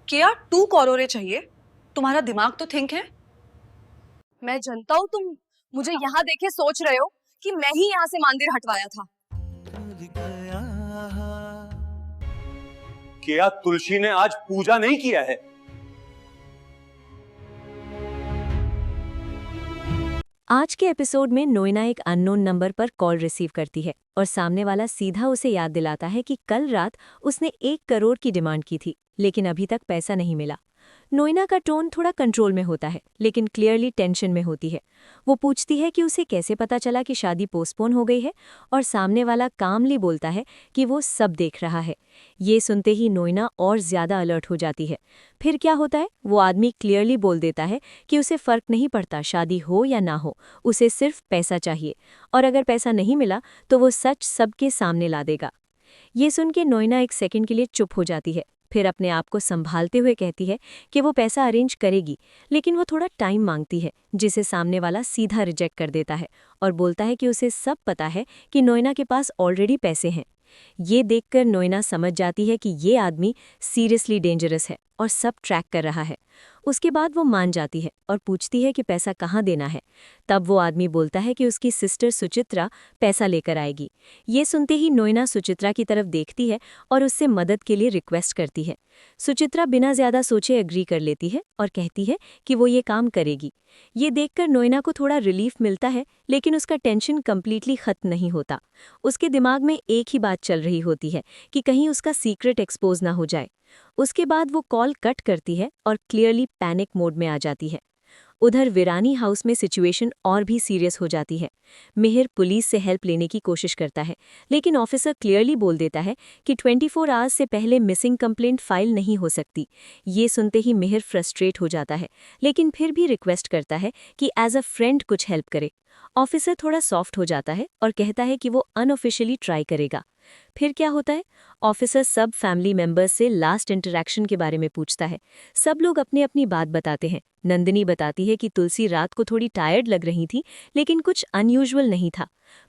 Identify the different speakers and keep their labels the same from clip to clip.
Speaker 1: क्या 2 करोड़ चाहिए? तुम्हारा दिमाग तो थिंक है।
Speaker 2: मैं जानता हूँ तुम मुझे यहाँ देखे सोच रहे हो कि मैं ही यहाँ से मंदिर हटवाया था।
Speaker 3: क्या तुलसी ने आज पूजा नहीं किया है?
Speaker 4: आज के एपिसोड में नोएना एक अननोन नंबर पर कॉल रिसीव करती है और सामने वाला सीधा उसे याद दिलाता है कि कल रात उसने 1 करोड़ की डिमांड की थी, लेकिन अभी तक पैसा नहीं मिला। नोएना का टोन थोड़ा कंट्रोल में होता है, लेकिन क्लियरली टेंशन में होती है। वो पूछती है कि उसे कैसे पता चला कि शादी पोस्टपोन हो गई है, और सामने वाला कामली बोलता है कि वो सब देख रहा है। ये सुनते ही नोएना और ज्यादा अलर्ट हो जाती है। फिर क्या होता है, वो आदमी क्लियरली बोल देता है कि उसे फर्क नहीं पड़ता शादी हो या ना हो, उसे सिर्फ पैसा चाहिए, और अगर पैसा नहीं मिला तो वो सच सबके सामने ला देगा। ये सुन के नोएना एक सेकंड के लिए चुप हो जाती है, फिर अपने आप को संभालते हुए कहती है कि वो पैसा अरेंज करेगी, लेकिन वो थोड़ा टाइम मांगती है, जिसे सामने वाला सीधा रिजेक्ट कर देता है और बोलता है कि उसे सब पता है कि नोएना के पास ऑलरेडी पैसे हैं। ये देखकर नोएना समझ जाती है कि ये आदमी सीरियसली डेंजरस है और सब ट्रैक कर रहा है। उसके बाद वो मान जाती है और पूछती है कि पैसा कहाँ देना है। तब वो आदमी बोलता है कि उसकी सिस्टर सुचित्रा पैसा लेकर आएगी। ये सुनते ही नोएना सुचित्रा की तरफ देखती है और उससे मदद के लिए रिक्वेस्ट करती है। सुचित्रा बिना ज्यादा सोचे एग्री कर लेती है और कहती है कि वो ये काम करेगी। ये देखकर नोएना को थोड़ा रिलीफ मिलता है, लेकिन उसका टेंशन कंप्लीटली खत्म नहीं होता। उसके दिमाग में एक ही बात चल रही होती है कि कहीं उसका सीक्रेट एक्सपोज ना हो जाए। उसके बाद वो कॉल कट करती है और क्लियरली पैनिक मोड में आ जाती है। उधर वीरानी हाउस में सिचुएशन और भी सीरियस हो जाती है। मिहिर पुलिस से हेल्प लेने की कोशिश करता है, लेकिन ऑफिसर क्लियरली बोल देता है कि 24 आवर्स से पहले मिसिंग कंप्लेंट फाइल नहीं हो सकती। ये सुनते ही मिहिर फ्रस्ट्रेट हो जाता है, लेकिन फिर भी रिक्वेस्ट करता है कि एज अ फ्रेंड कुछ हेल्प करे। ऑफिसर थोड़ा सॉफ्ट हो जाता है और कहता है कि वो अनऑफिशियली ट्राई करेगा। फिर क्या होता है, ऑफिसर सब फैमिली मेंबर्स से लास्ट इंटरैक्शन के बारे में पूछता है। सब लोग अपनी अपनी बात बताते हैं। नंदिनी बताती है कि तुलसी रात को थोड़ी टायर्ड लग रही थी, लेकिन कुछ अनयूजुअल नहीं था।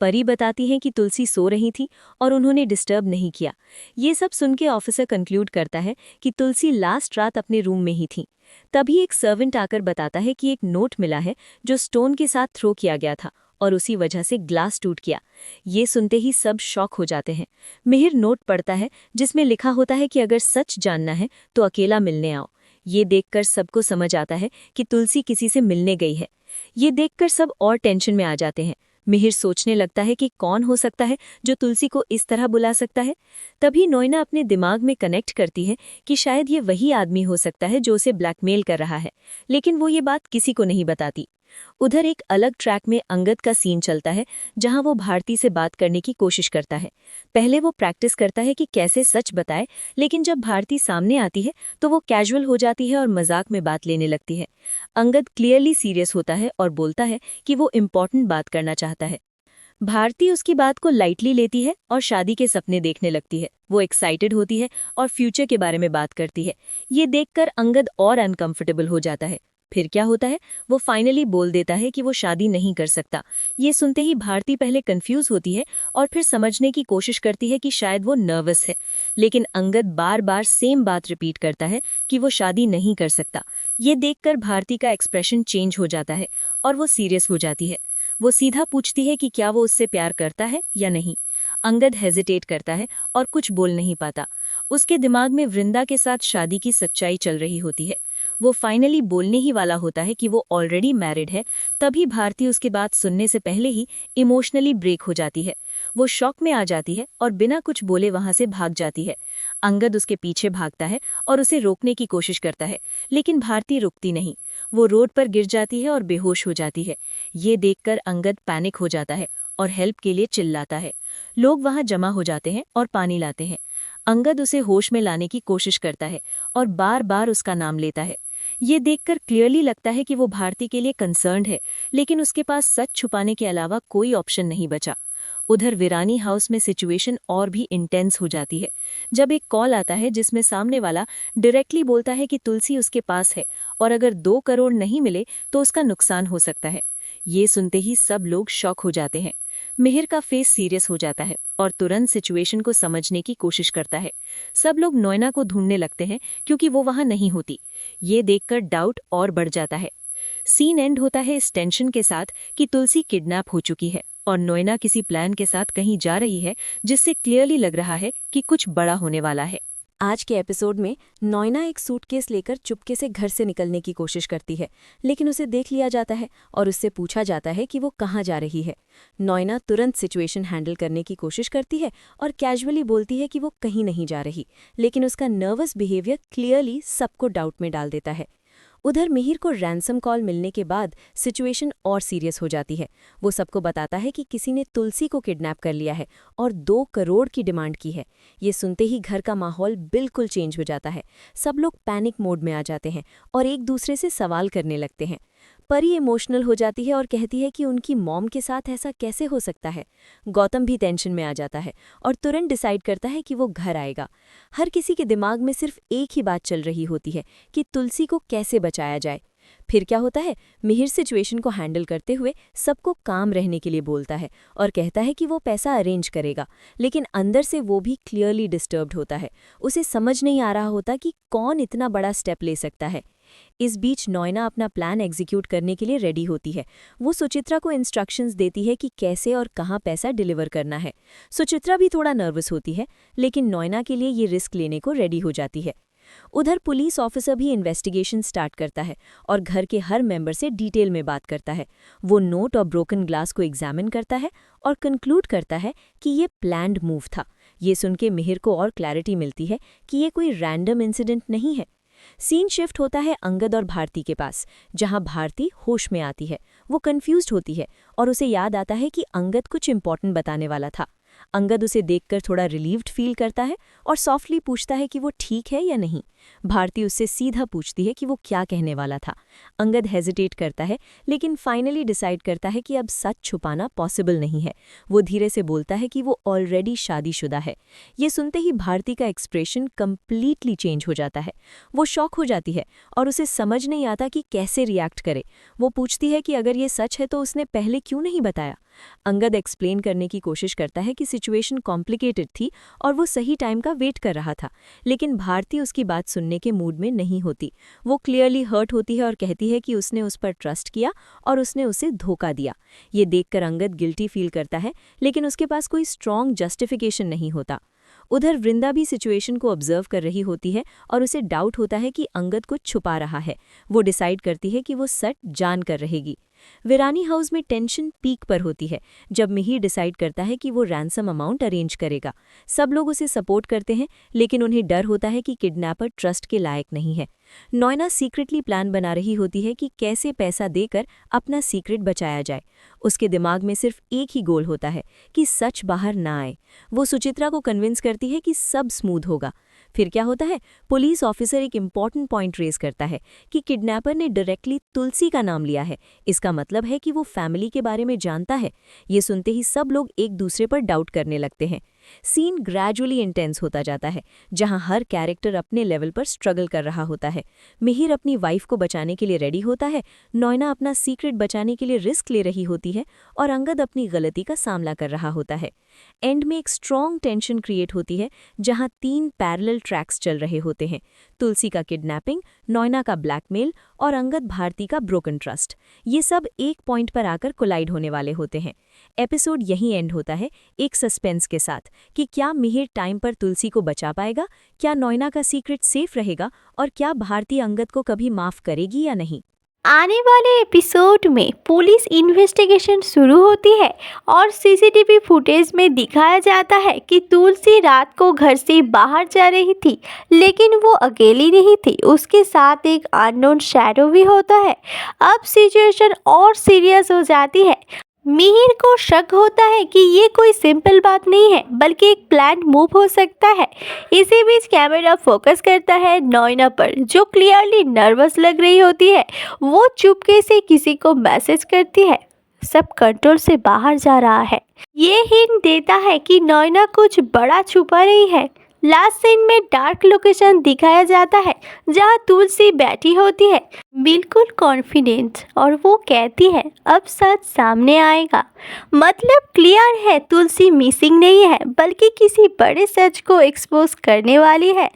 Speaker 4: परी बताती है कि तुलसी सो रही थी और उन्होंने डिस्टर्ब नहीं किया। ये सब सुन के ऑफिसर कंक्लूड करता है कि तुलसी लास्ट रात अपने रूम में ही थी। तभी एक सर्वेंट आकर बताता है कि एक नोट मिला है जो स्टोन के साथ थ्रो किया गया था और उसी वजह से ग्लास टूट गया। ये सुनते ही सब शॉक हो जाते हैं। मिहिर नोट पढ़ता है जिसमें लिखा होता है कि अगर सच जानना है तो अकेला मिलने आओ। ये देखकर सबको समझ आता है कि तुलसी किसी से मिलने गई है। ये देखकर सब और टेंशन में आ जाते हैं। मिहिर सोचने लगता है कि कौन हो सकता है जो तुलसी को इस तरह बुला सकता है। तभी नोएना अपने दिमाग में कनेक्ट करती है कि शायद ये वही आदमी हो सकता है जो उसे ब्लैकमेल कर रहा है, लेकिन वो ये बात किसी को नहीं बताती। उधर एक अलग ट्रैक में अंगद का सीन चलता है, जहां वो भारती से बात करने की कोशिश करता है। पहले वो प्रैक्टिस करता है कि कैसे सच बताए, लेकिन जब भारती सामने आती है तो वो कैजुअल हो जाती है और मजाक में बात लेने लगती है। अंगद क्लियरली सीरियस होता है और बोलता है कि वो इम्पोर्टेंट बात करना चाहता है। भारती उसकी बात को लाइटली लेती है और शादी के सपने देखने लगती है। वो एक्साइटेड होती है और फ्यूचर के बारे में बात करती है। ये देखकर अंगद और अनकंफर्टेबल हो जाता है। फिर क्या होता है, वो फाइनली बोल देता है कि वो शादी नहीं कर सकता। ये सुनते ही भारती पहले कंफ्यूज होती है और फिर समझने की कोशिश करती है कि शायद वो नर्वस है, लेकिन अंगद बार बार सेम बात रिपीट करता है कि वो शादी नहीं कर सकता। ये देखकर भारती का एक्सप्रेशन चेंज हो जाता है और वो सीरियस हो जाती है। वो सीधा पूछती है कि क्या वो उससे प्यार करता है या नहीं। अंगद हेजिटेट करता है और कुछ बोल नहीं पाता। उसके दिमाग में वृंदा के साथ शादी की सच्चाई चल रही होती है। वो फाइनली बोलने ही वाला होता है कि वो ऑलरेडी मैरिड है। तभी भारती उसकी बात सुनने से पहले ही इमोशनली ब्रेक हो जाती है। वो शॉक में आ जाती है और बिना कुछ बोले वहां से भाग जाती है। अंगद उसके पीछे भागता है और उसे रोकने की कोशिश करता है, लेकिन भारती रुकती नहीं। वो रोड पर गिर जाती है और बेहोश हो जाती है। ये देखकर अंगद पैनिक हो जाता है और हेल्प के लिए चिल्लाता है। लोग वहां जमा हो जाते हैं और पानी लाते हैं। अंगद उसे होश में लाने की कोशिश करता है और बार बार उसका नाम लेता है। ये देखकर क्लियरली लगता है कि वो भारती के लिए कंसर्न्ड है, लेकिन उसके पास सच छुपाने के अलावा कोई ऑप्शन नहीं बचा। उधर वीरानी हाउस में सिचुएशन और भी इंटेंस हो जाती है, जब एक कॉल आता है जिसमें सामने वाला डायरेक्टली बोलता है कि तुलसी उसके पास है और अगर 2 करोड़ नहीं मिले तो उसका नुकसान हो सकता है। ये सुनते ही सब लोग शॉक हो जाते हैं। मिहिर का फेस सीरियस हो जाता है और तुरंत सिचुएशन को समझने की कोशिश करता है। सब लोग नोएना को ढूंढने लगते हैं क्योंकि वो वहां नहीं होती। ये देखकर डाउट और बढ़ जाता है। सीन एंड होता है इस टेंशन के साथ कि तुलसी किडनैप हो चुकी है और नोएना किसी प्लान के साथ कहीं जा रही है, जिससे क्लियरली लग रहा है कि कुछ बड़ा होने वाला है। आज के एपिसोड में नोएना एक सूटकेस लेकर चुपके से घर से निकलने की कोशिश करती है, लेकिन उसे देख लिया जाता है और उससे पूछा जाता है कि वो कहाँ जा रही है। नोएना तुरंत सिचुएशन हैंडल करने की कोशिश करती है और कैजुअली बोलती है कि वो कहीं नहीं जा रही, लेकिन उसका नर्वस बिहेवियर क्लियरली सबको डाउट में डाल देता है। उधर मिहिर को रैंसम कॉल मिलने के बाद सिचुएशन और सीरियस हो जाती है। वो सबको बताता है कि किसी ने तुलसी को किडनैप कर लिया है और 2 करोड़ की डिमांड की है। ये सुनते ही घर का माहौल बिल्कुल चेंज हो जाता है। सब लोग पैनिक मोड में आ जाते हैं और एक दूसरे से सवाल करने लगते हैं। परी इमोशनल हो जाती है और कहती है कि उनकी मॉम के साथ ऐसा कैसे हो सकता है। गौतम भी टेंशन में आ जाता है और तुरंत डिसाइड करता है कि वो घर आएगा। हर किसी के दिमाग में सिर्फ एक ही बात चल रही होती है कि तुलसी को कैसे बचाया जाए। फिर क्या होता है, मिहिर सिचुएशन को हैंडल करते हुए सबको काम रहने के लिए बोलता है और कहता है कि वो पैसा अरेंज करेगा, लेकिन अंदर से वो भी क्लियरली डिस्टर्ब्ड होता है। उसे समझ नहीं आ रहा होता कि कौन इतना बड़ा स्टेप ले सकता है। इस बीच नोएना अपना प्लान एग्जीक्यूट करने के लिए रेडी होती है। वो सुचित्रा को इंस्ट्रक्शंस देती है कि कैसे और कहाँ पैसा डिलीवर करना है। सुचित्रा भी थोड़ा नर्वस होती है, लेकिन नोएना के लिए ये रिस्क लेने को रेडी हो जाती है। उधर पुलिस ऑफिसर भी इन्वेस्टिगेशन स्टार्ट करता है और घर के हर मेंबर से डिटेल में बात करता है। वो नोट और ब्रोकन ग्लास को एग्जामिन करता है और कंक्लूड करता है कि ये प्लान्ड मूव था। ये सुन के मिहिर को और क्लैरिटी मिलती है कि ये कोई रैंडम इंसिडेंट नहीं है। सीन शिफ्ट होता है अंगद और भारती के पास, जहां भारती होश में आती है। वो कंफ्यूज्ड होती है और उसे याद आता है कि अंगद कुछ इंपॉर्टेंट बताने वाला था। अंगद उसे देखकर थोड़ा रिलीव्ड फील करता है और सॉफ्टली पूछता है कि वो ठीक है या नहीं। भारती उससे सीधा पूछती है कि वो क्या कहने वाला था। अंगद हेजिटेट करता है, लेकिन फाइनली डिसाइड करता है कि अब सच छुपाना पॉसिबल नहीं है। वो धीरे से बोलता है कि वो ऑलरेडी शादीशुदा है। ये सुनते ही भारती का एक्सप्रेशन कंप्लीटली चेंज हो जाता है। वो शॉक हो जाती है और उसे समझ नहीं आता कि कैसे रिएक्ट करे। वो पूछती है कि अगर ये सच है तो उसने पहले क्यों नहीं बताया। अंगद एक्सप्लेन करने की कोशिश करता है कि सिचुएशन कॉम्प्लिकेटेड थी और वो सही टाइम का वेट कर रहा था, लेकिन भारती उसकी बात सुनने के मूड में नहीं होती। वो क्लियरली हर्ट होती है और कहती है कि उसने उस पर ट्रस्ट किया और उसने उसे धोखा दिया। ये देखकर अंगद गिल्टी फील करता है, लेकिन उसके पास कोई स्ट्रॉन्ग जस्टिफिकेशन नहीं होता। उधर वृंदा भी सिचुएशन को ऑब्जर्व कर रही होती है और उसे डाउट होता है कि अंगद कुछ छुपा रहा है। वो डिसाइड करती है कि वो सच जान कर रहेगी। वीरानी हाउस में टेंशन पीक पर होती है जब मिहिर डिसाइड करता है कि वो रैंसम अमाउंट अरेंज करेगा। सब लोग उसे सपोर्ट करते हैं, लेकिन उन्हें डर होता है कि किडनैपर ट्रस्ट के लायक नहीं है। नोएना सीक्रेटली प्लान बना रही होती है कि कैसे पैसा देकर अपना सीक्रेट बचाया जाए। उसके दिमाग में सिर्फ एक ही गोल होता है कि सच बाहर ना आए। वो सुचित्रा को कन्विंस करती है कि सब स्मूथ होगा। फिर क्या होता है, पुलिस ऑफिसर एक इम्पॉर्टेंट पॉइंट रेज करता है कि किडनैपर ने डायरेक्टली तुलसी का नाम लिया है। इसका मतलब है कि वो फैमिली के बारे में जानता है। ये सुनते ही सब लोग एक दूसरे पर डाउट करने लगते हैं। सीन ग्रेजुअली इंटेंस होता जाता है, जहां हर कैरेक्टर अपने लेवल पर स्ट्रगल कर रहा होता है। मिहिर अपनी वाइफ को बचाने के लिए रेडी होता है, नोएना अपना सीक्रेट बचाने के लिए रिस्क ले रही होती है और अंगद अपनी गलती का सामना कर रहा होता है। एंड में एक स्ट्रॉन्ग टेंशन क्रिएट होती है, जहां 3 पैरेलल ट्रैक्स चल रहे होते हैं। तुलसी का किडनैपिंग, नोएना का ब्लैकमेल और अंगद भारती का ब्रोकन ट्रस्ट। ये सब एक पॉइंट पर आकर कोलाइड होने वाले होते हैं। एपिसोड यहीं एंड होता है, एक सस्पेंस के साथ कि क्या मिहिर टाइम पर तुलसी को बचा पाएगा, क्या नोएना का सीक्रेट सेफ रहेगा और क्या भारती अंगद को कभी माफ करेगी या नहीं।
Speaker 5: आने वाले एपिसोड में पुलिस इन्वेस्टिगेशन शुरू होती है और सीसीटीवी फुटेज में दिखाया जाता है कि तुलसी रात को घर से बाहर जा रही थी, लेकिन वो अकेली नहीं थी, उसके साथ एक अननोन शैडो भी होता है। अब सिचुएशन और सीरियस हो जाती है। मिहिर को शक होता है कि ये कोई सिंपल बात नहीं है, बल्कि एक प्लान मूव हो सकता है। इसी बीच कैमरा फोकस करता है नोएना पर, जो क्लियरली नर्वस लग रही होती है। वो चुपके से किसी को मैसेज करती है। सब कंट्रोल से बाहर जा रहा है। ये हिंट देता है कि नोएना कुछ बड़ा छुपा रही है। लास्ट सीन में डार्क लोकेशन दिखाया जाता है जहां तुलसी बैठी होती है बिल्कुल कॉन्फिडेंट, और वो कहती है अब सच सामने आएगा। मतलब क्लियर है, तुलसी मिसिंग नहीं है बल्कि किसी बड़े सच को एक्सपोज करने वाली है।